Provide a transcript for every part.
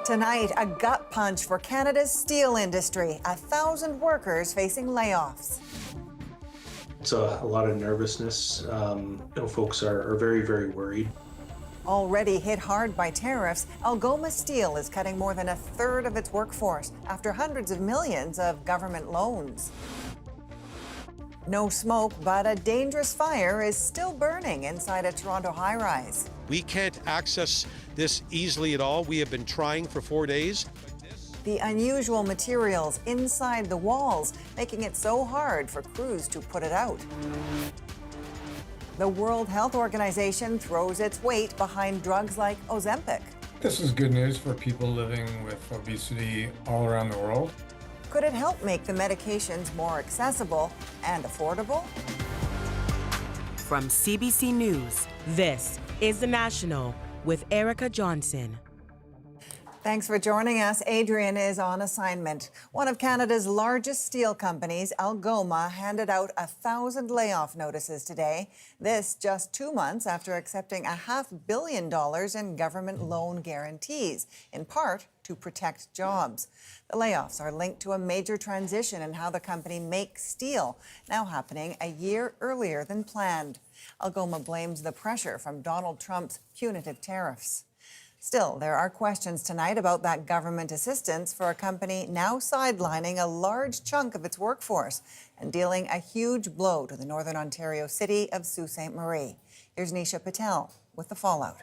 Tonight, a gut punch for Canada's steel industry. 1,000 workers facing layoffs. It's a lot of nervousness. Folks are very, very worried. Already hit hard by tariffs, Algoma Steel is cutting more than a third of its workforce after hundreds of millions of government loans. No smoke, but a dangerous fire is still burning inside a Toronto high-rise. We can't access this easily at all. We have been trying for 4 days. The unusual materials inside the walls, making it so hard for crews to put it out. The World Health Organization throws its weight behind drugs like Ozempic. This is good news for people living with obesity all around the world. Could it help make the medications more accessible and affordable? From CBC News, this is The National with Erica Johnson. Thanks for joining us. Adrian is on assignment. One of Canada's largest steel companies, Algoma, handed out 1,000 layoff notices today. This just 2 months after accepting $500 million in government loan guarantees, in part to protect jobs. The layoffs are linked to a major transition in how the company makes steel, now happening a year earlier than planned. Algoma blames the pressure from Donald Trump's punitive tariffs. Still, there are questions tonight about that government assistance for a company now sidelining a large chunk of its workforce and dealing a huge blow to the Northern Ontario city of Sault Ste. Marie. Here's Nisha Patel with the fallout.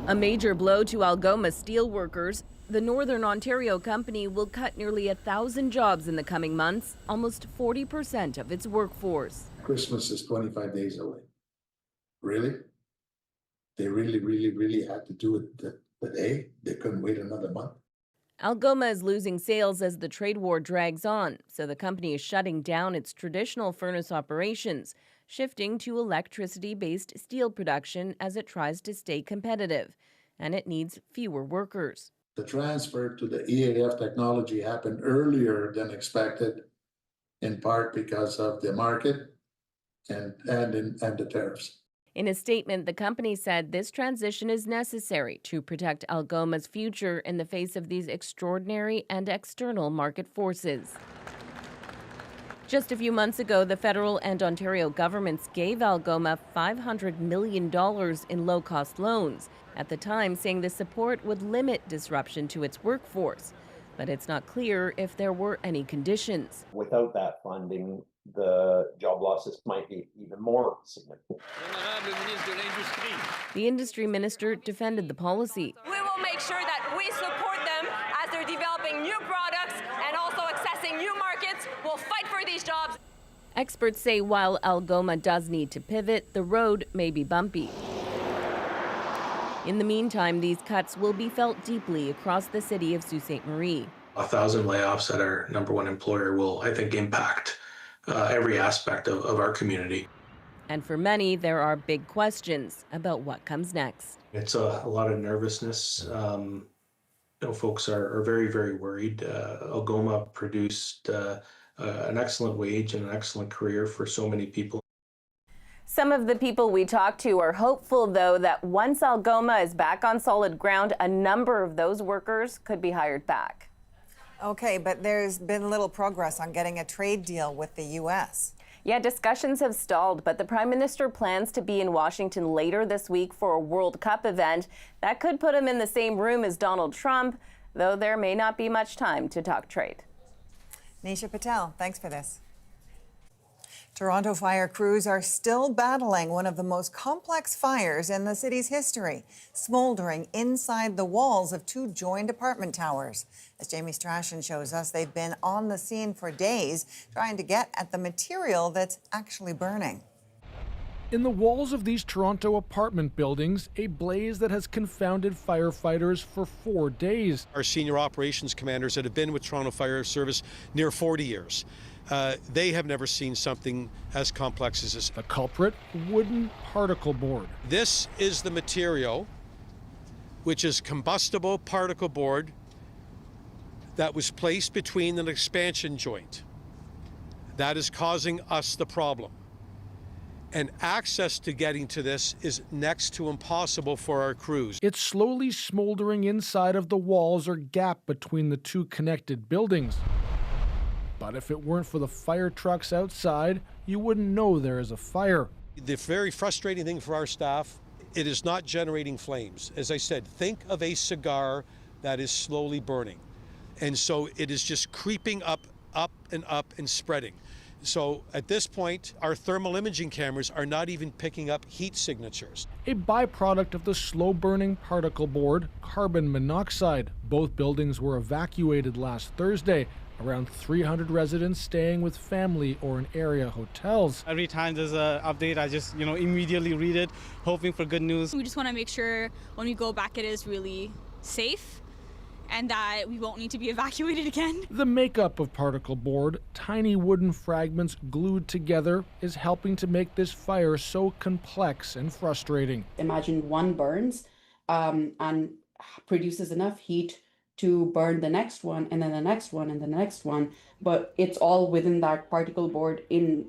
A major blow to Algoma Steel workers. The Northern Ontario company will cut nearly 1,000 jobs in the coming months, almost 40% of its workforce. Christmas is 25 days away. Really? They really had to do it today. They couldn't wait another month. Algoma is losing sales as the trade war drags on, so the company is shutting down its traditional furnace operations, shifting to electricity-based steel production as it tries to stay competitive, and it needs fewer workers. The transfer to the EAF technology happened earlier than expected, in part because of the market and the tariffs. In a statement, the company said this transition is necessary to protect Algoma's future in the face of these extraordinary and external market forces. Just a few months ago, the federal and Ontario governments gave Algoma $500 million in low-cost loans, at the time saying the support would limit disruption to its workforce. But it's not clear if there were any conditions. Without that funding, the job losses might be even more significant. The industry minister defended the policy. We will make sure that we support them as they're developing new products and also accessing new markets. We'll fight for these jobs. Experts say while Algoma does need to pivot, the road may be bumpy. In the meantime, these cuts will be felt deeply across the city of Sault Ste. Marie. 1,000 layoffs at our number one employer will, I think, impact every aspect of our community. And for many, there are big questions about what comes next. It's a lot of nervousness. Folks are very, very worried. Algoma produced an excellent wage and an excellent career for so many people. Some of the people we talked to are hopeful, though, that once Algoma is back on solid ground, a number of those workers could be hired back. Okay, but there's been little progress on getting a trade deal with the U.S. Yeah, discussions have stalled, but the Prime Minister plans to be in Washington later this week for a World Cup event. That could put him in the same room as Donald Trump, though there may not be much time to talk trade. Nisha Patel, thanks for this. Toronto fire crews are still battling one of the most complex fires in the city's history, smoldering inside the walls of 2 joined apartment towers. As Jamie Strachan shows us, they've been on the scene for days trying to get at the material that's actually burning. In the walls of these Toronto apartment buildings, a blaze that has confounded firefighters for 4 days. Our senior operations commanders that have been with Toronto Fire Service near 40 years. They have never seen something as complex as this. The culprit, wooden particle board. This is the material, which is combustible particle board that was placed between an expansion joint. That is causing us the problem. And access to getting to this is next to impossible for our crews. It's slowly smoldering inside of the walls or gap between the two connected buildings. But if it weren't for the fire trucks outside, you wouldn't know there is a fire. The very frustrating thing for our staff, it is not generating flames. As I said, think of a cigar that is slowly burning. And so it is just creeping up and spreading. So at this point, our thermal imaging cameras are not even picking up heat signatures. A byproduct of the slow-burning particle board, carbon monoxide. Both buildings were evacuated last Thursday. Around 300 residents staying with family or in area hotels. Every time there's an update, I just, immediately read it, hoping for good news. We just want to make sure when we go back it is really safe and that we won't need to be evacuated again. The makeup of particle board, tiny wooden fragments glued together, is helping to make this fire so complex and frustrating. Imagine one burns and produces enough heat to burn the next one, and then the next one, and the next one, but it's all within that particle board in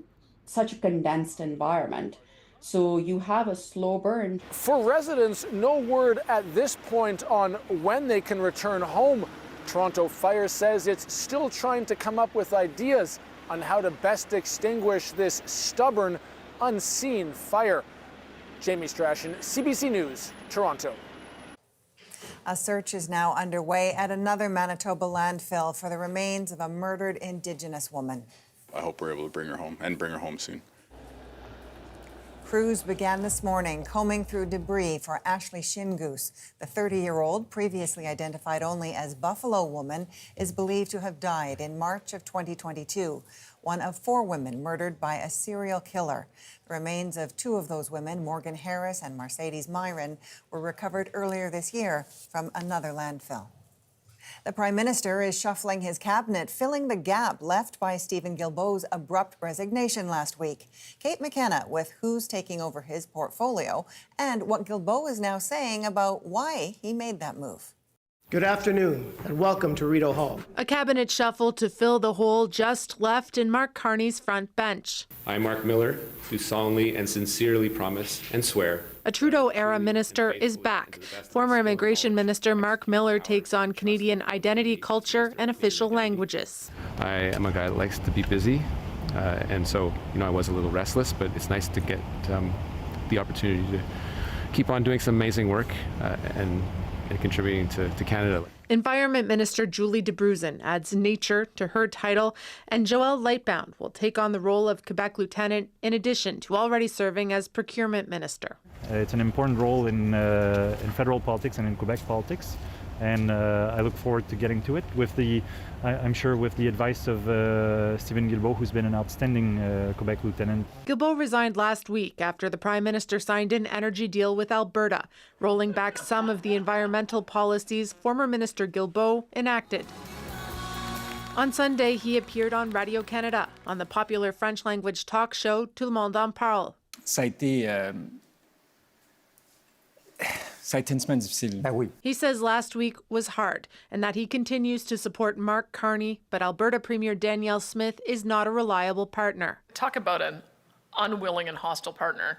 such a condensed environment. So you have a slow burn. For residents, no word at this point on when they can return home. Toronto Fire says it's still trying to come up with ideas on how to best extinguish this stubborn, unseen fire. Jamie Strachan, CBC News, Toronto. A search is now underway at another Manitoba landfill for the remains of a murdered Indigenous woman. I hope we're able to bring her home and bring her home soon. Crews began this morning combing through debris for Ashley Shingoose. The 30-year-old, previously identified only as Buffalo Woman, is believed to have died in March of 2022. One of 4 women murdered by a serial killer. The remains of 2 of those women, Morgan Harris and Mercedes Myron, were recovered earlier this year from another landfill. The Prime Minister is shuffling his cabinet, filling the gap left by Stephen Guilbeault's abrupt resignation last week. Kate McKenna with who's taking over his portfolio and what Guilbeault is now saying about why he made that move. Good afternoon and welcome to Rideau Hall. A cabinet shuffle to fill the hole just left in Mark Carney's front bench. I, Mark Miller, do solemnly and sincerely promise and swear. A Trudeau-era minister is back. Former Immigration Minister Mark Miller takes on Canadian identity, culture, and official languages. I am a guy that likes to be busy, and so, I was a little restless, but it's nice to get the opportunity to keep on doing some amazing work and contributing to Canada. Environment Minister Julie DeBruzen adds nature to her title, and Joelle Lightbound will take on the role of Quebec Lieutenant in addition to already serving as Procurement Minister. It's an important role in federal politics and in Quebec politics, and I look forward to getting to it I'm sure with the advice of Stephen Guilbeault, who's been an outstanding Quebec lieutenant. Guilbeault resigned last week after the Prime Minister signed an energy deal with Alberta, rolling back some of the environmental policies former Minister Guilbeault enacted. On Sunday, he appeared on Radio-Canada on the popular French-language talk show Tout le monde en parle. Ça a été une semaine difficile. He says last week was hard and that he continues to support Mark Carney, but Alberta Premier Danielle Smith is not a reliable partner. Talk about an unwilling and hostile partner,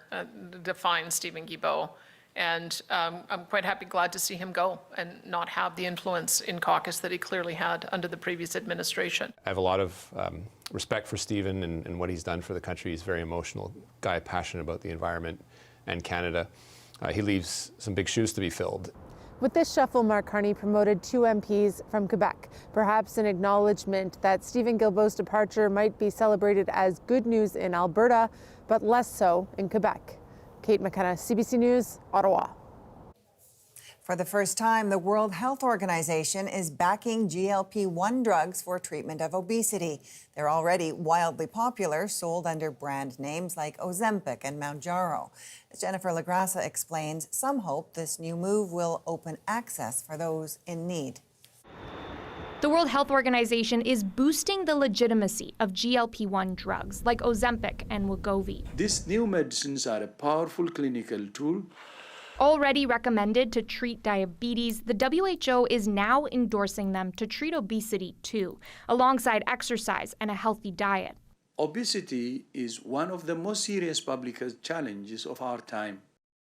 defines Stephen Guilbeault. And I'm quite glad to see him go and not have the influence in caucus that he clearly had under the previous administration. I have a lot of respect for Stephen and what he's done for the country. He's a very emotional guy, passionate about the environment and Canada. He leaves some big shoes to be filled. With this shuffle, Mark Carney promoted 2 MPs from Quebec, perhaps an acknowledgement that Stephen Guilbeault's departure might be celebrated as good news in Alberta, but less so in Quebec. Kate McKenna, CBC News, Ottawa. For the first time, the World Health Organization is backing GLP-1 drugs for treatment of obesity. They're already wildly popular, sold under brand names like Ozempic and Mounjaro. As Jennifer Lagrassa explains, some hope this new move will open access for those in need. The World Health Organization is boosting the legitimacy of GLP-1 drugs like Ozempic and Wegovy. These new medicines are a powerful clinical tool. Already recommended to treat diabetes, the WHO is now endorsing them to treat obesity too, alongside exercise and a healthy diet. Obesity is one of the most serious public health challenges of our time.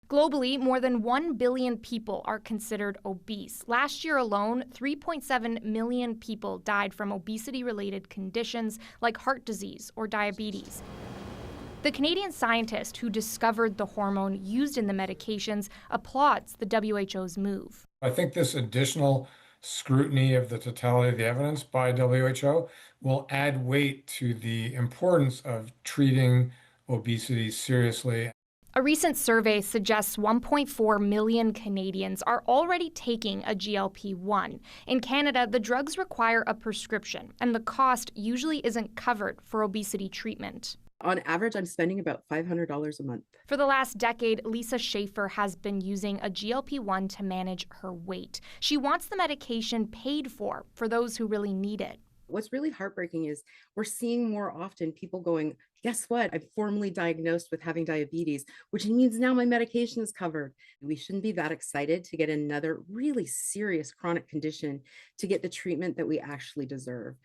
Globally, more than 1 billion people are considered obese. Last year alone, 3.7 million people died from obesity-related conditions like heart disease or diabetes. The Canadian scientist who discovered the hormone used in the medications applauds the WHO's move. I think this additional scrutiny of the totality of the evidence by WHO will add weight to the importance of treating obesity seriously. A recent survey suggests 1.4 million Canadians are already taking a GLP-1. In Canada, the drugs require a prescription, and the cost usually isn't covered for obesity treatment. On average, I'm spending about $500 a month. For the last decade, Lisa Schaefer has been using a GLP-1 to manage her weight. She wants the medication paid for those who really need it. What's really heartbreaking is we're seeing more often people going, guess what? I'm formally diagnosed with having diabetes, which means now my medication is covered. We shouldn't be that excited to get another really serious chronic condition to get the treatment that we actually deserve.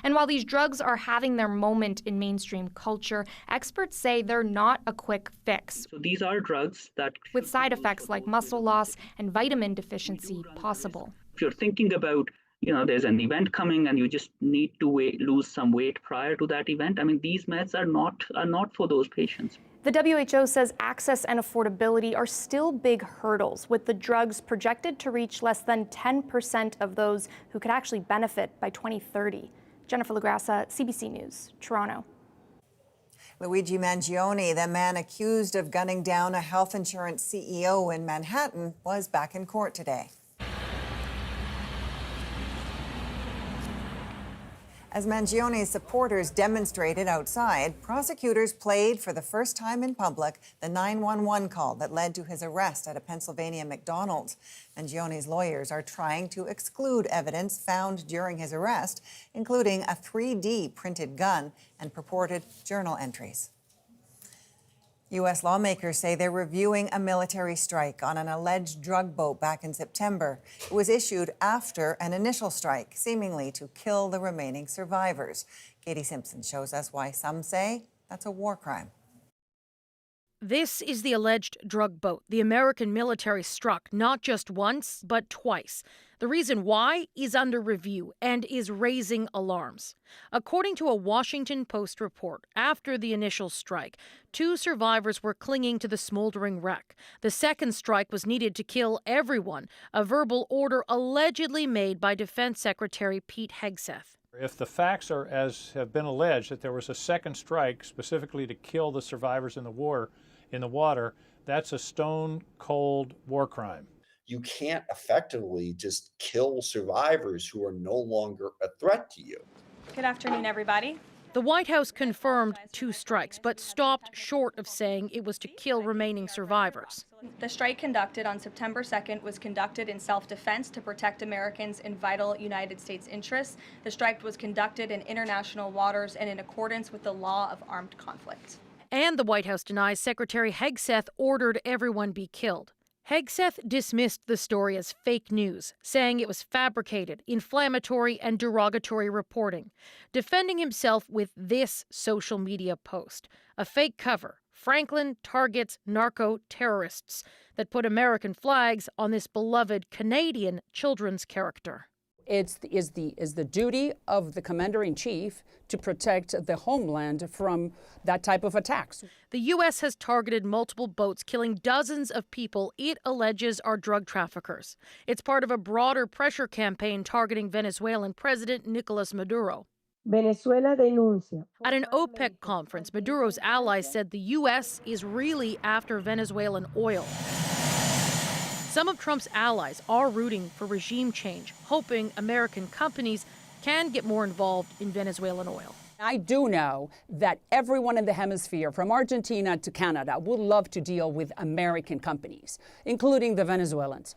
And while these drugs are having their moment in mainstream culture, experts say they're not a quick fix. So these are drugs that, with side effects like muscle loss and vitamin deficiency possible. if you're thinking about, there's an event coming and you just need to lose some weight prior to that event, I mean, these meds are not for those patients. The WHO says access and affordability are still big hurdles, with the drugs projected to reach less than 10% of those who could actually benefit by 2030. Jennifer Lagrassa, CBC News, Toronto. Luigi Mangione, the man accused of gunning down a health insurance CEO in Manhattan, was back in court today. As Mangione's supporters demonstrated outside, prosecutors played for the first time in public the 911 call that led to his arrest at a Pennsylvania McDonald's. Mangione's lawyers are trying to exclude evidence found during his arrest, including a 3D printed gun and purported journal entries. U.S. lawmakers say they're reviewing a military strike on an alleged drug boat back in September. It was issued after an initial strike, seemingly to kill the remaining survivors. Katie Simpson shows us why some say that's a war crime. This is the alleged drug boat the American military struck not just once, but twice. The reason why is under review and is raising alarms. According to a Washington Post report, after the initial strike, 2 survivors were clinging to the smoldering wreck. The second strike was needed to kill everyone, a verbal order allegedly made by Defense Secretary Pete Hegseth. If the facts are as have been alleged, that there was a second strike specifically to kill the survivors in the water, that's a stone-cold war crime. You can't effectively just kill survivors who are no longer a threat to you. Good afternoon, everybody. The White House confirmed 2 strikes, but stopped short of saying it was to kill remaining survivors. The strike conducted on September 2nd was conducted in self-defense to protect Americans in vital United States interests. The strike was conducted in international waters and in accordance with the law of armed conflict. And the White House denies Secretary Hegseth ordered everyone be killed. Hegseth dismissed the story as fake news, saying it was fabricated, inflammatory, and derogatory reporting, defending himself with this social media post, a fake cover. Franklin targets narco-terrorists that put American flags on this beloved Canadian children's character. It is the duty of the commander-in-chief to protect the homeland from that type of attacks. The U.S. has targeted multiple boats, killing dozens of people it alleges are drug traffickers. It's part of a broader pressure campaign targeting Venezuelan President Nicolas Maduro. Venezuela denuncia. At an OPEC conference, Maduro's allies said the U.S. is really after Venezuelan oil. Some of Trump's allies are rooting for regime change, hoping American companies can get more involved in Venezuelan oil. I do know that everyone in the hemisphere, from Argentina to Canada, would love to deal with American companies, including the Venezuelans.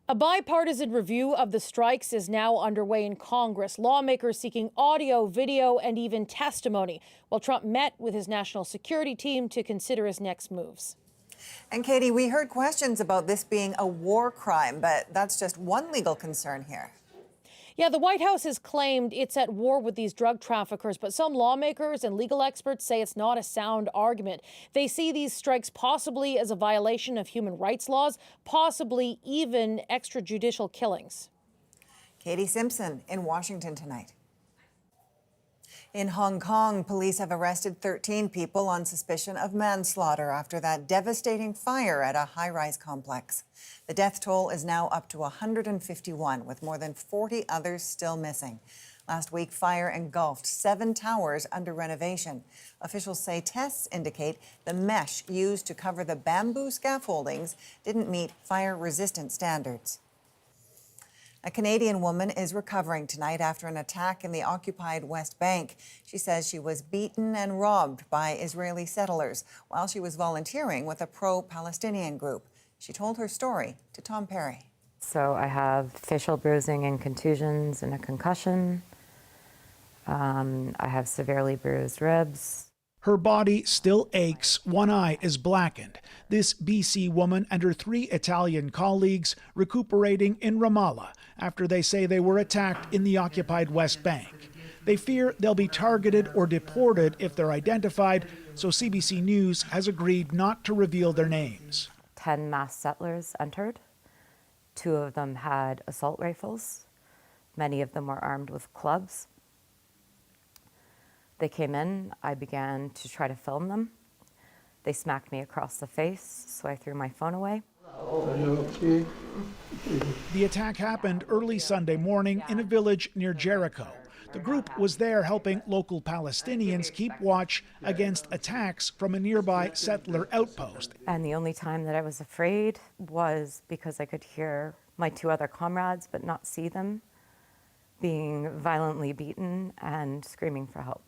A bipartisan review of the strikes is now underway in Congress, lawmakers seeking audio, video, and even testimony, while Trump met with his national security team to consider his next moves. And Katie, we heard questions about this being a war crime, but that's just one legal concern here. Yeah, the White House has claimed it's at war with these drug traffickers, but some lawmakers and legal experts say it's not a sound argument. They see these strikes possibly as a violation of human rights laws, possibly even extrajudicial killings. Katie Simpson in Washington tonight. In Hong Kong, police have arrested 13 people on suspicion of manslaughter after that devastating fire at a high-rise complex. The death toll is now up to 151, with more than 40 others still missing. Last week, fire engulfed 7 towers under renovation. Officials say tests indicate the mesh used to cover the bamboo scaffoldings didn't meet fire-resistant standards. A Canadian woman is recovering tonight after an attack in the occupied West Bank. She says she was beaten and robbed by Israeli settlers while she was volunteering with a pro-Palestinian group. She told her story to Tom Perry. So I have facial bruising and contusions and a concussion. I have severely bruised ribs. Her body still aches, one eye is blackened. This BC woman and her 3 Italian colleagues recuperating in Ramallah after they say they were attacked in the occupied West Bank. They fear they'll be targeted or deported if they're identified, so CBC News has agreed not to reveal their names. 10 masked settlers entered. 2 of them had assault rifles. Many of them were armed with clubs. They came in, I began to try to film them. They smacked me across the face, so I threw my phone away. The attack happened early Sunday morning in a village near Jericho. The group was there helping local Palestinians keep watch against attacks from a nearby settler outpost. And the only time that I was afraid was because I could hear my 2 other comrades but not see them being violently beaten and screaming for help.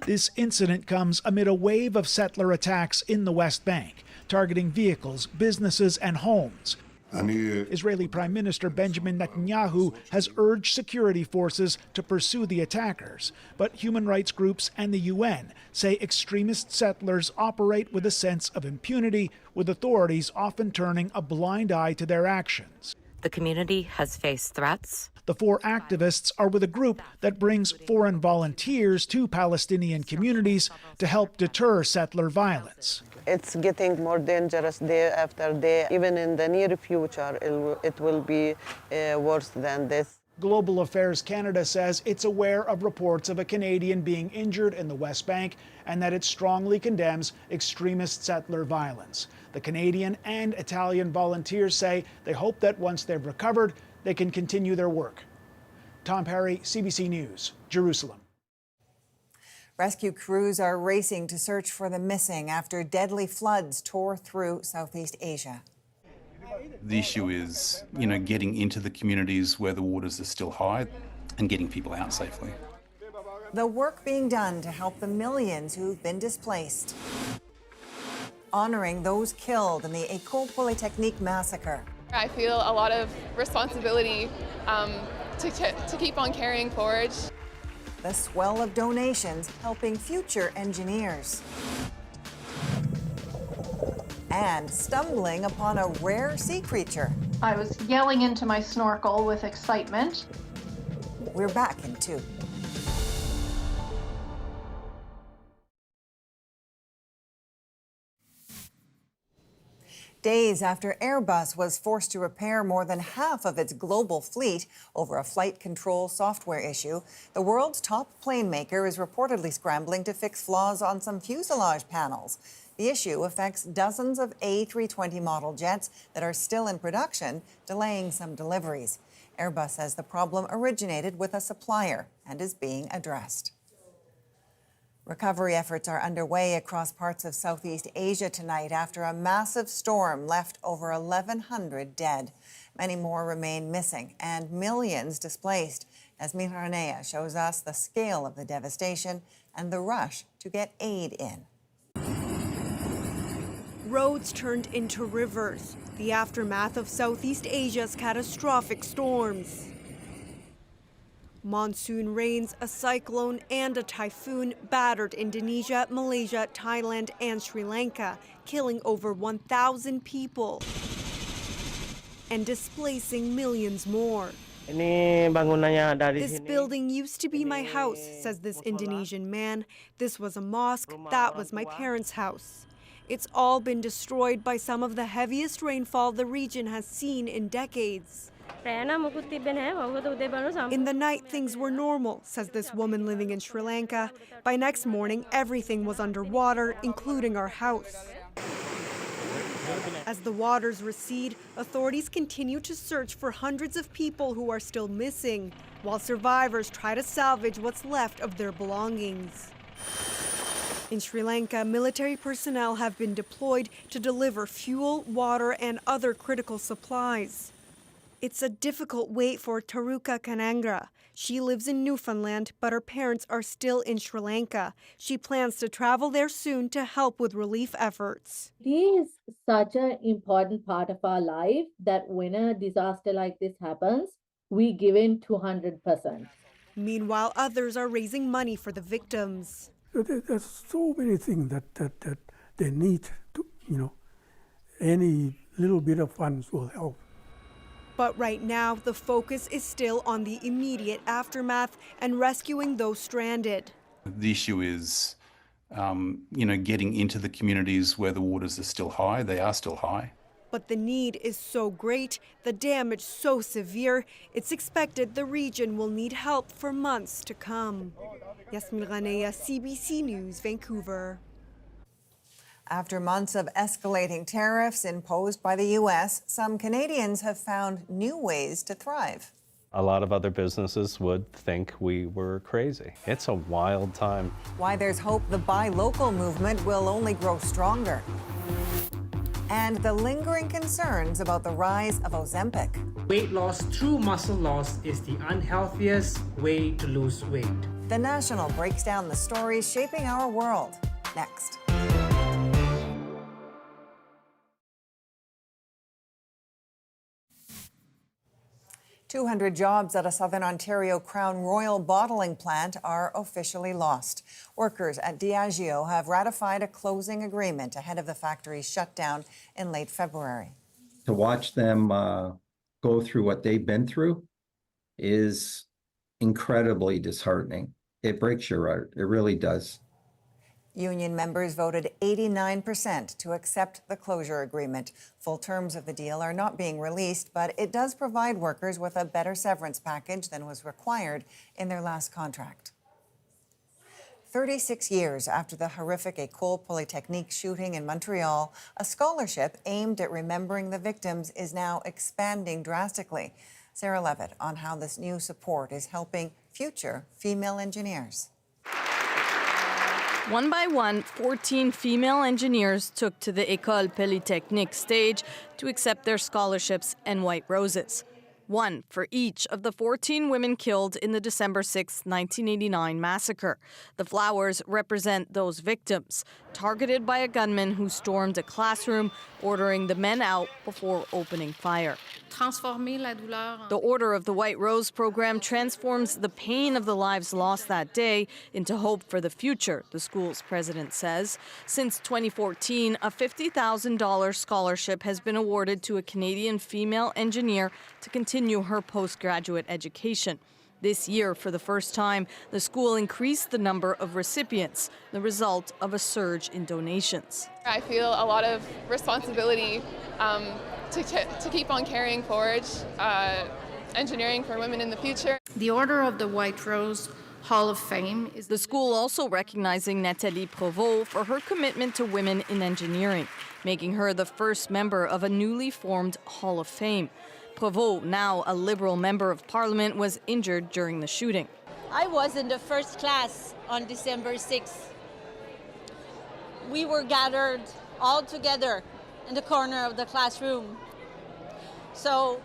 This incident comes amid a wave of settler attacks in the West Bank, targeting vehicles, businesses, and homes. Israeli Prime Minister Benjamin Netanyahu has urged security forces to pursue the attackers, but human rights groups and the UN say extremist settlers operate with a sense of impunity, with authorities often turning a blind eye to their actions. The community has faced threats. The 4 activists are with a group that brings foreign volunteers to Palestinian communities to help deter settler violence. It's getting more dangerous day after day. Even in the near future, it will be worse than this. Global Affairs Canada says it's aware of reports of a Canadian being injured in the West Bank and that it strongly condemns extremist settler violence. The Canadian and Italian volunteers say they hope that once they've recovered, they can continue their work. Tom Perry, CBC News, Jerusalem. Rescue crews are racing to search for the missing after deadly floods tore through Southeast Asia. The issue is, getting into the communities where the waters are still high and getting people out safely. The work being done to help the millions who've been displaced. Honoring those killed in the École Polytechnique massacre. I feel a lot of responsibility to keep on carrying forward. The swell of donations helping future engineers. And stumbling upon a rare sea creature. I was yelling into my snorkel with excitement. We're back in 2. Days after Airbus was forced to repair more than half of its global fleet over a flight control software issue, the world's top plane maker is reportedly scrambling to fix flaws on some fuselage panels. The issue affects dozens of A320 model jets that are still in production, delaying some deliveries. Airbus says the problem originated with a supplier and is being addressed. Recovery efforts are underway across parts of Southeast Asia tonight after a massive storm left over 1,100 dead. Many more remain missing and millions displaced. As Miranea shows us the scale of the devastation and the rush to get aid in. Roads turned into rivers, the aftermath of Southeast Asia's catastrophic storms. Monsoon rains, a cyclone, and a typhoon battered Indonesia, Malaysia, Thailand, and Sri Lanka, killing over 1,000 people and displacing millions more. This building used to be my house, says this Indonesian man. This was a mosque, that was my parents' house. It's all been destroyed by some of the heaviest rainfall the region has seen in decades. In the night, things were normal, says this woman living in Sri Lanka. By next morning, everything was underwater, including our house. As the waters recede, authorities continue to search for hundreds of people who are still missing, while survivors try to salvage what's left of their belongings. In Sri Lanka, military personnel have been deployed to deliver fuel, water, and other critical supplies. It's a difficult wait for Taruka Kanangra. She lives in Newfoundland, but her parents are still in Sri Lanka. She plans to travel there soon to help with relief efforts. It is such an important part of our life that when a disaster like this happens, we give in 200%. Meanwhile, others are raising money for the victims. There's so many things that they need to, any little bit of funds will help. But right now, the focus is still on the immediate aftermath and rescuing those stranded. The issue is, getting into the communities where the waters are still high. They are still high. But the need is so great, the damage so severe, it's expected the region will need help for months to come. Yasmin Ghaneya, CBC News, Vancouver. After months of escalating tariffs imposed by the U.S., some Canadians have found new ways to thrive. A lot of other businesses would think we were crazy. It's a wild time. Why there's hope the buy local movement will only grow stronger. And the lingering concerns about the rise of Ozempic. Weight loss through muscle loss is the unhealthiest way to lose weight. The National breaks down the stories shaping our world. Next. $200 jobs at a Southern Ontario Crown Royal bottling plant are officially lost. Workers at Diageo have ratified a closing agreement ahead of the factory's shutdown in late February. To watch them go through what they've been through is incredibly disheartening. It breaks your heart. It really does. Union members voted 89% to accept the closure agreement. Full terms of the deal are not being released, but it does provide workers with a better severance package than was required in their last contract. 36 years after the horrific École Polytechnique shooting in Montreal, a scholarship aimed at remembering the victims is now expanding drastically. Sarah Levitt on how this new support is helping future female engineers. One by one, 14 female engineers took to the École Polytechnique stage to accept their scholarships and white roses. One for each of the 14 women killed in the December 6, 1989 massacre. The flowers represent those victims, targeted by a gunman who stormed a classroom, ordering the men out before opening fire. The Order of the White Rose program transforms the pain of the lives lost that day into hope for the future, the school's president says. Since 2014, a $50,000 scholarship has been awarded to a Canadian female engineer to continue her postgraduate education. This year, for the first time, the school increased the number of recipients, the result of a surge in donations. I feel a lot of responsibility to keep on carrying forward engineering for women in the future. The Order of the White Rose Hall of Fame is the school also recognizing Nathalie Provost for her commitment to women in engineering, making her the first member of a newly formed Hall of Fame. Provost, now a Liberal member of Parliament, was injured during the shooting. I was in the first class on December 6th. We were gathered all together in the corner of the classroom. So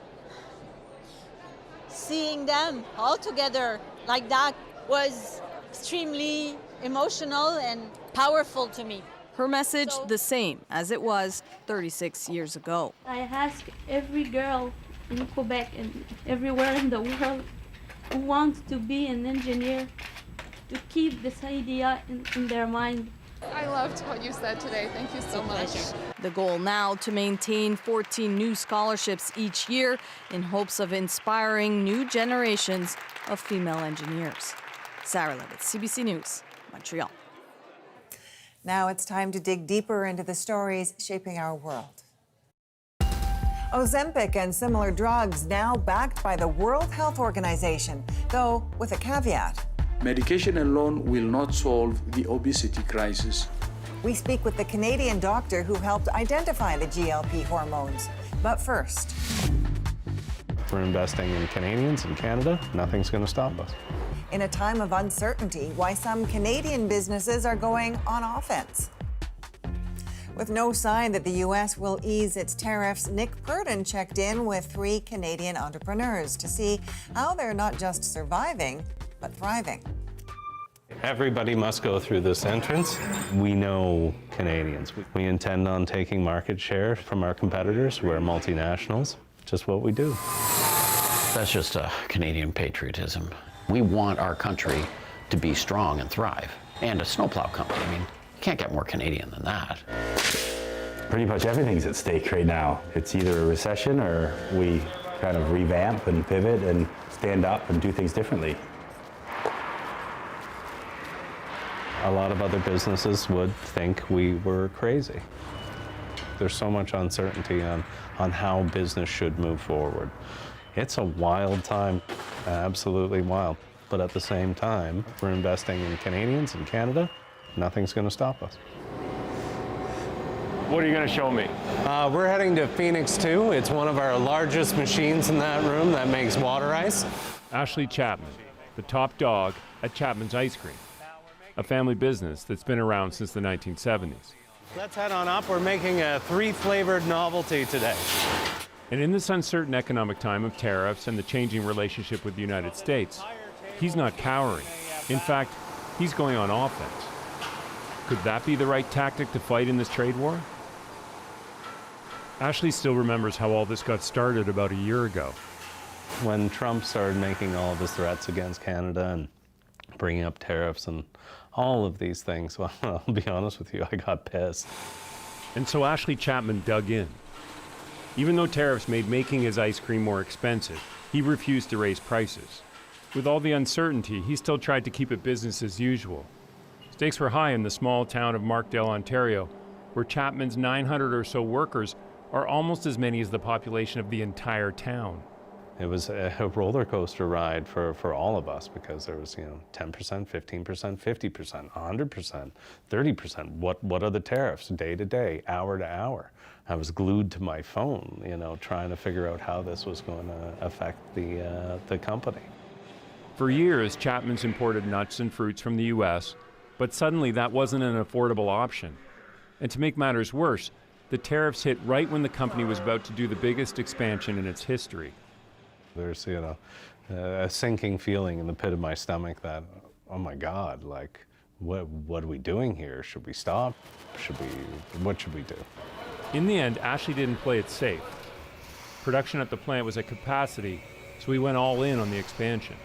seeing them all together like that was extremely emotional and powerful to me. Her message the same as it was 36 years ago. I ask every girl in Quebec and everywhere in the world who wants to be an engineer to keep this idea in their mind I loved what you said today. Thank you so much. The goal now to maintain 14 new scholarships each year in hopes of inspiring new generations of female engineers. Sarah Levitt, CBC News, Montreal. Now it's time to dig deeper into the stories shaping our world. Ozempic and similar drugs now backed by the World Health Organization, though with a caveat. Medication alone will not solve the obesity crisis. We speak with the Canadian doctor who helped identify the GLP hormones. But first, We're investing in Canadians in Canada. Nothing's going to stop us. in a time of uncertainty, why some Canadian businesses are going on offense. With no sign that the U.S. will ease its tariffs, Nick Purdon checked in with 3 Canadian entrepreneurs to see how they're not just surviving, but thriving. Everybody must go through this entrance. We know Canadians. We intend on taking market share from our competitors. We're multinationals. Just what we do. That's just a Canadian patriotism. We want our country to be strong and thrive. And a snowplow company. I mean, you can't get more Canadian than that. Pretty much everything's at stake right now. It's either a recession or we kind of revamp and pivot and stand up and do things differently. A lot of other businesses would think we were crazy. There's so much uncertainty on how business should move forward. It's a wild time, absolutely wild. But at the same time, we're investing in Canadians in Canada. Nothing's going to stop us. What are you going to show me? We're heading to Phoenix 2. It's one of our largest machines in that room that makes water ice. Ashley Chapman, the top dog at Chapman's Ice Cream, a family business that's been around since the 1970s. Let's head on up. We're making a 3-flavored novelty today. And in this uncertain economic time of tariffs and the changing relationship with the United States, he's not cowering. In fact, he's going on offense. Could that be the right tactic to fight in this trade war? Ashley still remembers how all this got started about a year ago. When Trump started making all of his threats against Canada and bringing up tariffs and all of these things, well, I'll be honest with you, I got pissed. And so Ashley Chapman dug in. Even though tariffs made making his ice cream more expensive, he refused to raise prices. With all the uncertainty, he still tried to keep it business as usual. Stakes were high in the small town of Markdale, Ontario, where Chapman's 900 or so workers are almost as many as the population of the entire town. It was a roller coaster ride for all of us because there was, 10%, 15%, 50%, 100%, 30%. What are the tariffs day to day, hour to hour? I was glued to my phone, trying to figure out how this was going to affect the company. For years, Chapman's imported nuts and fruits from the U.S., but suddenly that wasn't an affordable option. And to make matters worse, the tariffs hit right when the company was about to do the biggest expansion in its history. There's, a sinking feeling in the pit of my stomach that, oh my God, what are we doing here? Should we stop? What should we do? In the end, Ashley didn't play it safe. Production at the plant was at capacity, so we went all in on the expansion.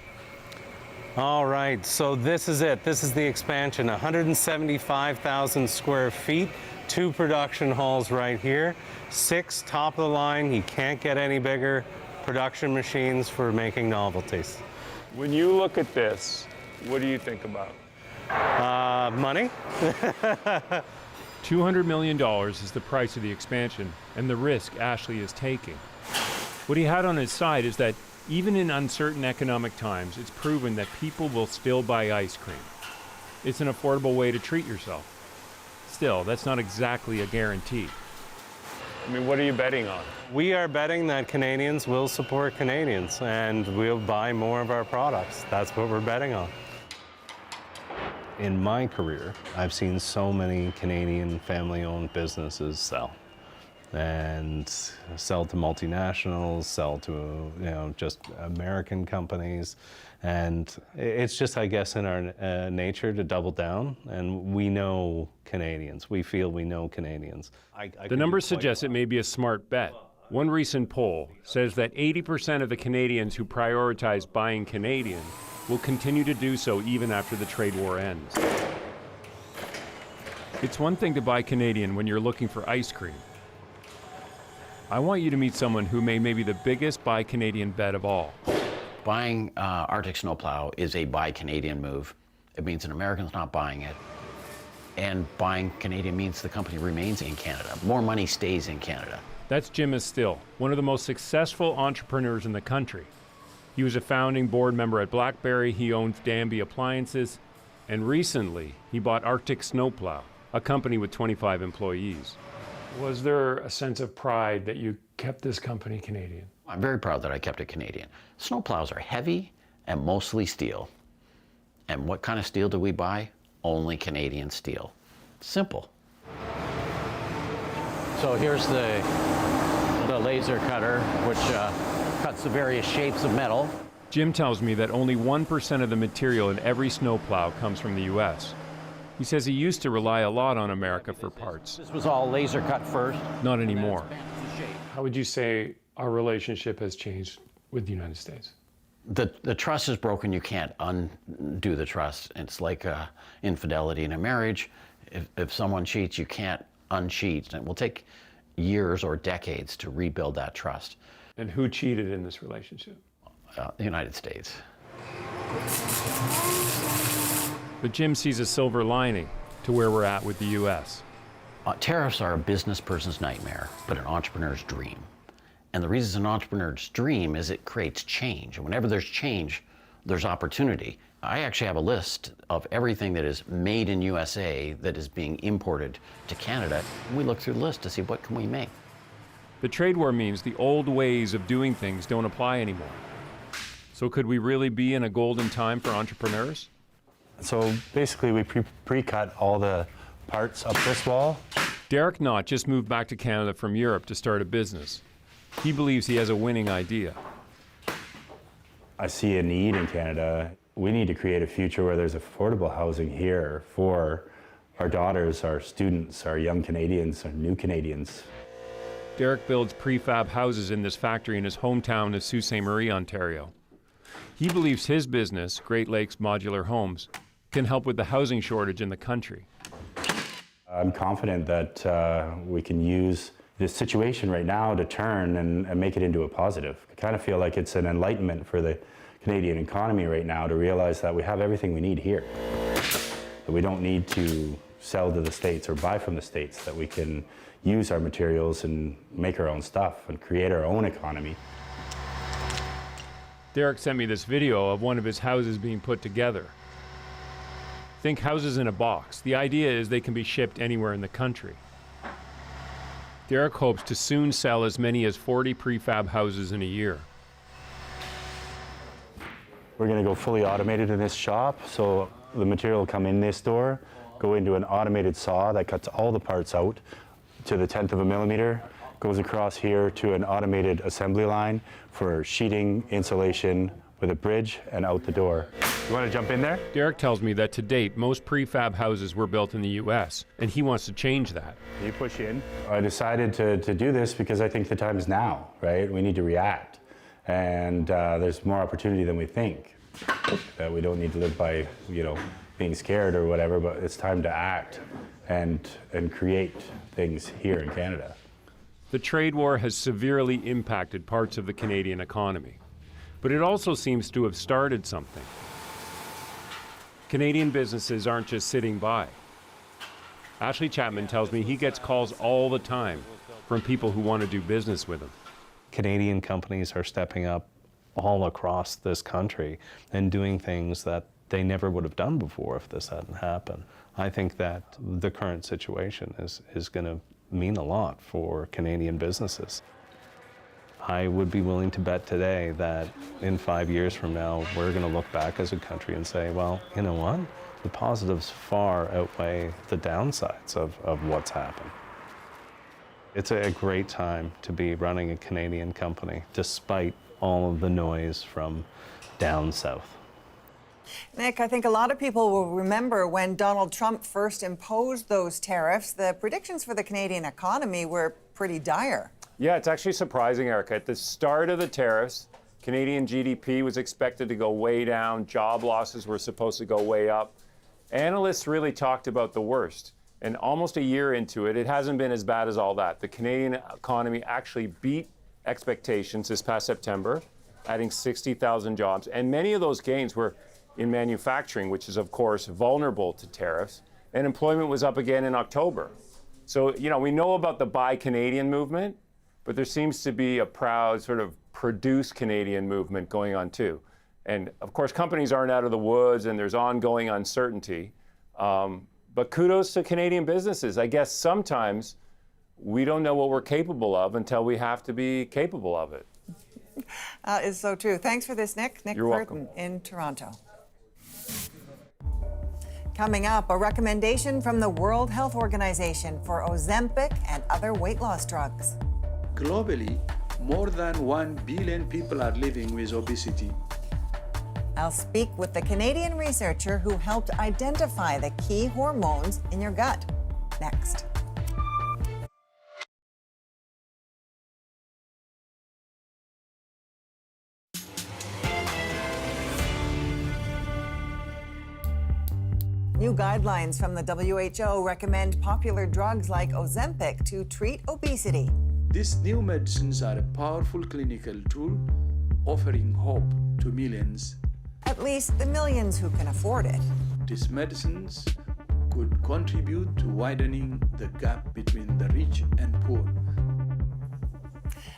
All right, so this is it. This is the expansion, 175,000 square feet, 2 production halls right here, 6 top of the line, you can't get any bigger, production machines for making novelties. When you look at this, what do you think about? Money. $200 million is the price of the expansion and the risk Ashley is taking. What he had on his side is that even in uncertain economic times, it's proven that people will still buy ice cream. It's an affordable way to treat yourself. Still, that's not exactly a guarantee. I mean, what are you betting on? We are betting that Canadians will support Canadians and we'll buy more of our products. That's what we're betting on. In my career, I've seen so many Canadian family-owned businesses sell. And sell to multinationals, sell to just American companies. And it's just, I guess, in our nature to double down. And we know Canadians. We feel we know Canadians. The numbers suggest it may be a smart bet. One recent poll says that 80% of the Canadians who prioritize buying Canadian will continue to do so even after the trade war ends. It's one thing to buy Canadian when you're looking for ice cream. I want you to meet someone who made maybe the biggest buy Canadian bet of all. Buying Arctic snowplow is a buy Canadian move. It means an American's not buying it. And buying Canadian means the company remains in Canada. More money stays in Canada. That's Jim Still, one of the most successful entrepreneurs in the country. He was a founding board member at BlackBerry. He owns Danby Appliances. And recently, he bought Arctic Snowplow, a company with 25 employees. Was there a sense of pride that you kept this company Canadian? I'm very proud that I kept it Canadian. Snowplows are heavy and mostly steel. And what kind of steel do we buy? Only Canadian steel. Simple. So here's the laser cutter, which cuts the various shapes of metal. Jim tells me that only 1% of the material in every snowplow comes from the U.S. He says he used to rely a lot on America for parts. This was all laser cut first. Not anymore. How would you say our relationship has changed with the United States? The trust is broken. You can't undo the trust. It's like infidelity in a marriage. If someone cheats, you can't uncheat. It will take years or decades to rebuild that trust. And who cheated in this relationship? The United States. But Jim sees a silver lining to where we're at with the U.S. Tariffs are a business person's nightmare, but an entrepreneur's dream. And the reason it's an entrepreneur's dream is it creates change. And whenever there's change, there's opportunity. I actually have a list of everything that is made in USA that is being imported to Canada. And we look through the list to see what can we make. The trade war means the old ways of doing things don't apply anymore. So could we really be in a golden time for entrepreneurs? So basically we pre-cut all the parts up this wall. Derek Knott just moved back to Canada from Europe to start a business. He believes he has a winning idea. I see a need in Canada. We need to create a future where there's affordable housing here for our daughters, our students, our young Canadians, our new Canadians. Derek builds prefab houses in this factory in his hometown of Sault Ste. Marie, Ontario. He believes his business, Great Lakes Modular Homes, can help with the housing shortage in the country. I'm confident that we can use this situation right now to turn and make it into a positive. I kind of feel like it's an enlightenment for the Canadian economy right now to realize that we have everything we need here. That we don't need to sell to the States or buy from the States, that we can use our materials and make our own stuff and create our own economy. Derek sent me this video of one of his houses being put together. Think houses in a box. The idea is they can be shipped anywhere in the country. Derek hopes to soon sell as many as 40 prefab houses in a year. We're going to go fully automated in this shop, so the material will come in this door, go into an automated saw that cuts all the parts out to the 1/10 of a millimeter, goes across here to an automated assembly line for sheeting, insulation, with a bridge, and out the door. You want to jump in there? Derek tells me that to date, most prefab houses were built in the U.S., and he wants to change that. You push in. I decided to do this because I think the time is now, right? We need to react. And there's more opportunity than we think. That we don't need to live by, being scared or whatever, but it's time to act and create things here in Canada. The trade war has severely impacted parts of the Canadian economy, but it also seems to have started something. Canadian businesses aren't just sitting by. Ashley Chapman tells me he gets calls all the time from people who want to do business with him. Canadian companies are stepping up all across this country and doing things that they never would have done before if this hadn't happened. I think that the current situation is going to mean a lot for Canadian businesses. I would be willing to bet today that in 5 years from now, we're going to look back as a country and say, well, you know what? The positives far outweigh the downsides of what's happened. It's a great time to be running a Canadian company, despite all of the noise from down south. Nick, I think a lot of people will remember when Donald Trump first imposed those tariffs, the predictions for the Canadian economy were pretty dire. Yeah, it's actually surprising, Erica. At the start of the tariffs, Canadian GDP was expected to go way down. Job losses were supposed to go way up. Analysts really talked about the worst. And almost a year into it, it hasn't been as bad as all that. The Canadian economy actually beat expectations this past September, adding 60,000 jobs. And many of those gains were in manufacturing, which is, of course, vulnerable to tariffs. And employment was up again in October. So, you know, we know about the Buy Canadian movement, but there seems to be a proud sort of produce Canadian movement going on too. And of course, companies aren't out of the woods and there's ongoing uncertainty. But kudos to Canadian businesses. I guess sometimes we don't know what we're capable of until we have to be capable of it. Is so true. Thanks for this, Nick. Nick You're Burton welcome. in Toronto. Coming up, a recommendation from the World Health Organization for Ozempic and other weight loss drugs. Globally, more than 1 billion people are living with obesity. I'll speak with the Canadian researcher who helped identify the key hormones in your gut. Next. New guidelines from the WHO recommend popular drugs like Ozempic to treat obesity. These new medicines are a powerful clinical tool offering hope to millions. At least the millions who can afford it. These medicines could contribute to widening the gap between the rich and poor.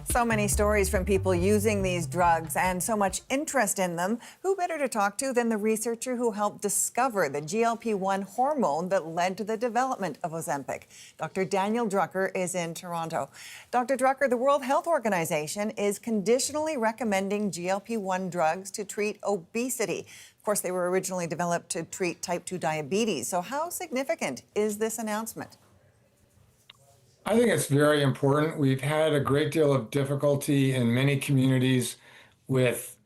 So many stories from people using these drugs and so much interest in them. Who better to talk to than the researcher who helped discover the GLP-1 hormone that led to the development of Ozempic? Dr. Daniel Drucker is in Toronto. Dr. Drucker, the World Health Organization is conditionally recommending GLP-1 drugs to treat obesity. Of course, they were originally developed to treat type 2 diabetes. So how significant is this announcement? I think it's very important. We've had a great deal of difficulty in many communities with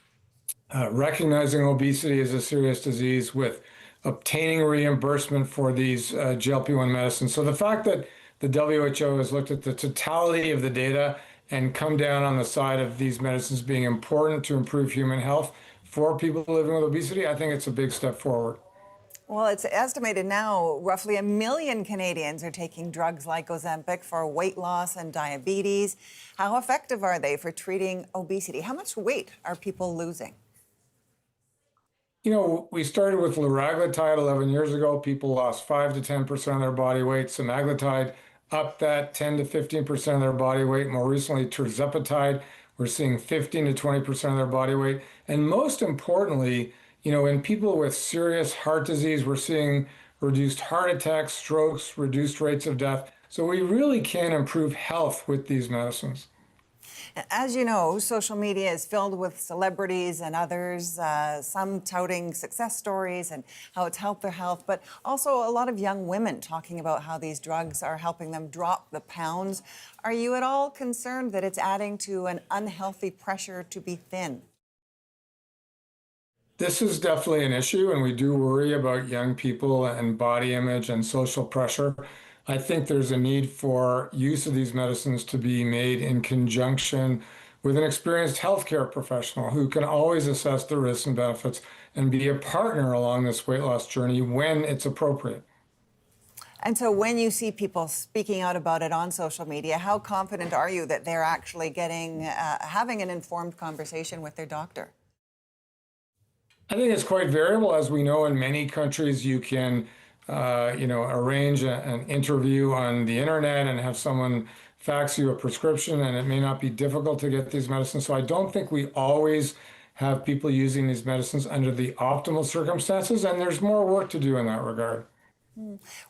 recognizing obesity as a serious disease, with obtaining reimbursement for these GLP-1 medicines. So the fact that the WHO has looked at the totality of the data and come down on the side of these medicines being important to improve human health for people living with obesity, I think it's a big step forward. Well, it's estimated now roughly 1 million Canadians are taking drugs like Ozempic for weight loss and diabetes. How effective are they for treating obesity? How much weight are people losing? You know, we started with liraglutide 11 years ago. People lost 5 to 10% of their body weight. Semaglutide upped that 10 to 15% of their body weight. More recently, tirzepatide, we're seeing 15 to 20% of their body weight. And most importantly, you know, in people with serious heart disease, we're seeing reduced heart attacks, strokes, reduced rates of death. So we really can improve health with these medicines. As you know, social media is filled with celebrities and others, some touting success stories and how it's helped their health, but also a lot of young women talking about how these drugs are helping them drop the pounds. Are you at all concerned that it's adding to an unhealthy pressure to be thin? This is definitely an issue, and we do worry about young people and body image and social pressure. I think there's a need for use of these medicines to be made in conjunction with an experienced healthcare professional who can always assess the risks and benefits and be a partner along this weight loss journey when it's appropriate. And so when you see people speaking out about it on social media, how confident are you that they're actually having an informed conversation with their doctor? I think it's quite variable. As we know, in many countries, you can, arrange an interview on the internet and have someone fax you a prescription, and it may not be difficult to get these medicines. So I don't think we always have people using these medicines under the optimal circumstances, and there's more work to do in that regard.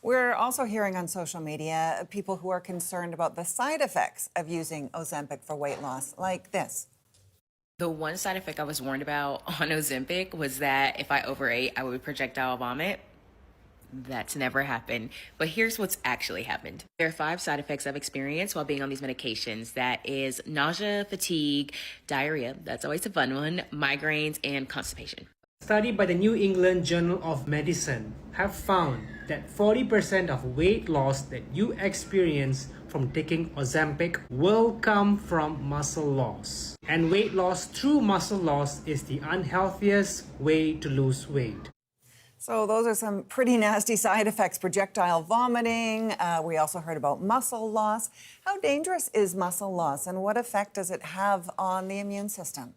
We're also hearing on social media people who are concerned about the side effects of using Ozempic for weight loss, like this. The one side effect I was warned about on Ozempic was that if I overate, I would projectile vomit. That's never happened. But here's what's actually happened. There are 5 side effects I've experienced while being on these medications. That is nausea, fatigue, diarrhea, that's always a fun one, migraines, and constipation. A study by the New England Journal of Medicine have found that 40% of weight loss that you experience from taking Ozempic will come from muscle loss. And weight loss through muscle loss is the unhealthiest way to lose weight. So those are some pretty nasty side effects, projectile vomiting. We also heard about muscle loss. How dangerous is muscle loss and what effect does it have on the immune system?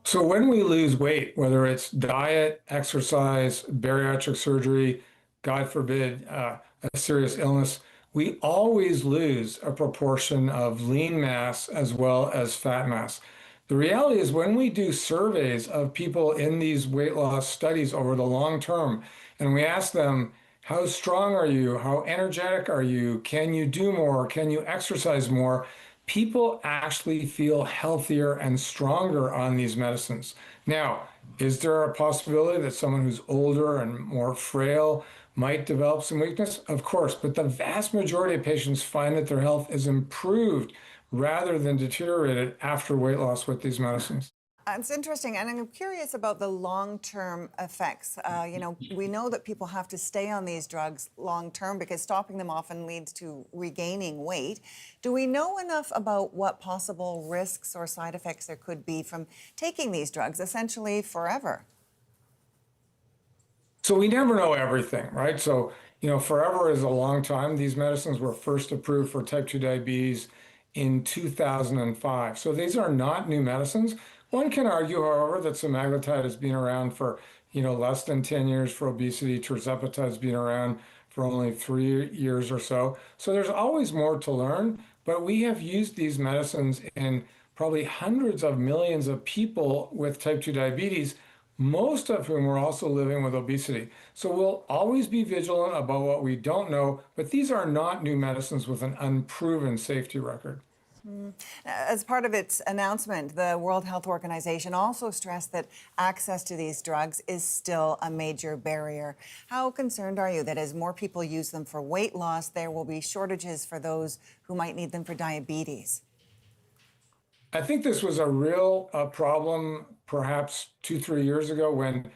So when we lose weight, whether it's diet, exercise, bariatric surgery, God forbid, a serious illness, we always lose a proportion of lean mass as well as fat mass. The reality is when we do surveys of people in these weight loss studies over the long term, and we ask them, how strong are you? How energetic are you? Can you do more? Can you exercise more? People actually feel healthier and stronger on these medicines. Now, is there a possibility that someone who's older and more frail might develop some weakness? Of course, but the vast majority of patients find that their health is improved rather than deteriorated after weight loss with these medicines. It's interesting, and I'm curious about the long-term effects. We know that people have to stay on these drugs long-term because stopping them often leads to regaining weight. Do we know enough about what possible risks or side effects there could be from taking these drugs essentially forever? So we never know everything, right? So, forever is a long time. These medicines were first approved for type 2 diabetes in 2005. So these are not new medicines. One can argue, however, that semaglutide has been around for, less than 10 years for obesity. Tirzepatide has been around for only 3 years or so. So there's always more to learn, but we have used these medicines in probably hundreds of millions of people with type 2 diabetes, most of whom are also living with obesity. So we'll always be vigilant about what we don't know, but these are not new medicines with an unproven safety record. As part of its announcement, the World Health Organization also stressed that access to these drugs is still a major barrier. How concerned are you that as more people use them for weight loss, there will be shortages for those who might need them for diabetes? I think this was a real problem perhaps 2-3 years ago when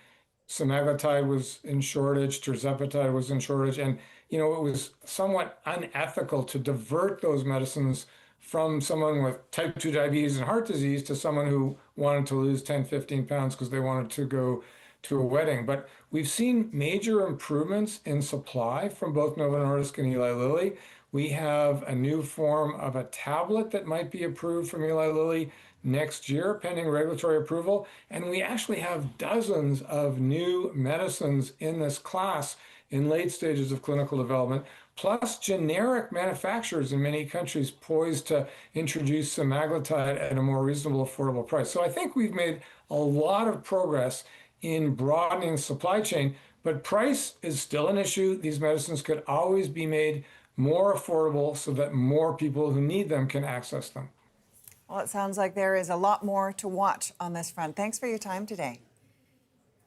semaglutide was in shortage, tirzepatide was in shortage, and it was somewhat unethical to divert those medicines from someone with type 2 diabetes and heart disease to someone who wanted to lose 10, 15 pounds because they wanted to go to a wedding. But we've seen major improvements in supply from both Novo Nordisk and Eli Lilly. We have a new form of a tablet that might be approved from Eli Lilly next year, pending regulatory approval. And we actually have dozens of new medicines in this class in late stages of clinical development, plus generic manufacturers in many countries poised to introduce semaglutide at a more reasonable, affordable price. So I think we've made a lot of progress in broadening the supply chain, but price is still an issue. These medicines could always be made more affordable so that more people who need them can access them. Well, it sounds like there is a lot more to watch on this front. Thanks for your time today.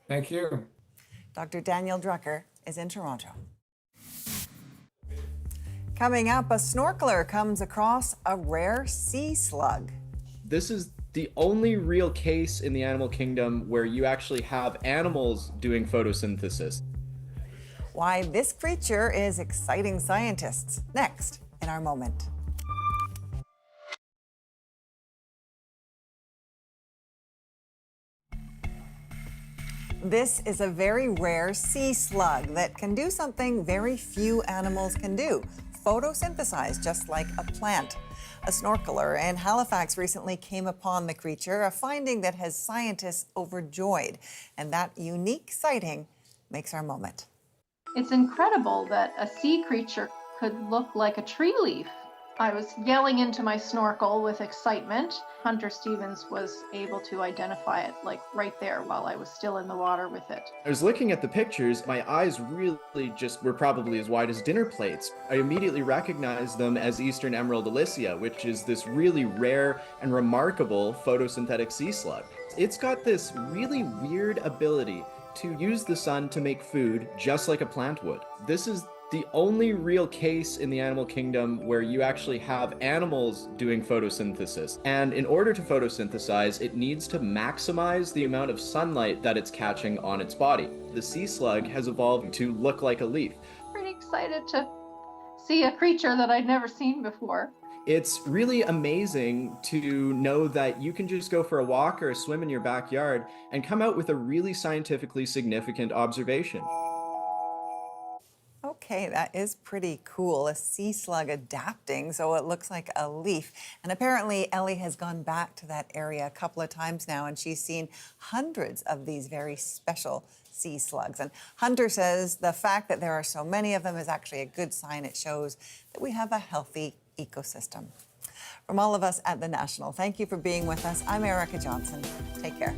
Thank you. Dr. Daniel Drucker is in Toronto. Coming up, a snorkeler comes across a rare sea slug. This is the only real case in the animal kingdom where you actually have animals doing photosynthesis. Why this creature is exciting scientists. Next in our moment. This is a very rare sea slug that can do something very few animals can do: photosynthesize, just like a plant. A snorkeler in Halifax recently came upon the creature, a finding that has scientists overjoyed. And that unique sighting makes our moment. It's incredible that a sea creature could look like a tree leaf. I was yelling into my snorkel with excitement. Hunter Stevens was able to identify it like right there while I was still in the water with it. I was looking at the pictures, my eyes really just were probably as wide as dinner plates. I immediately recognized them as Eastern Emerald Alicia, which is this really rare and remarkable photosynthetic sea slug. It's got this really weird ability to use the sun to make food just like a plant would. This is the only real case in the animal kingdom where you actually have animals doing photosynthesis. And in order to photosynthesize, it needs to maximize the amount of sunlight that it's catching on its body. The sea slug has evolved to look like a leaf. Pretty excited to see a creature that I'd never seen before. It's really amazing to know that you can just go for a walk or a swim in your backyard and come out with a really scientifically significant observation. Okay, that is pretty cool. A sea slug adapting, so it looks like a leaf. And apparently Ellie has gone back to that area a couple of times now, and she's seen hundreds of these very special sea slugs. And Hunter says the fact that there are so many of them is actually a good sign. It shows that we have a healthy ecosystem. From all of us at The National, thank you for being with us. I'm Erica Johnson. Take care.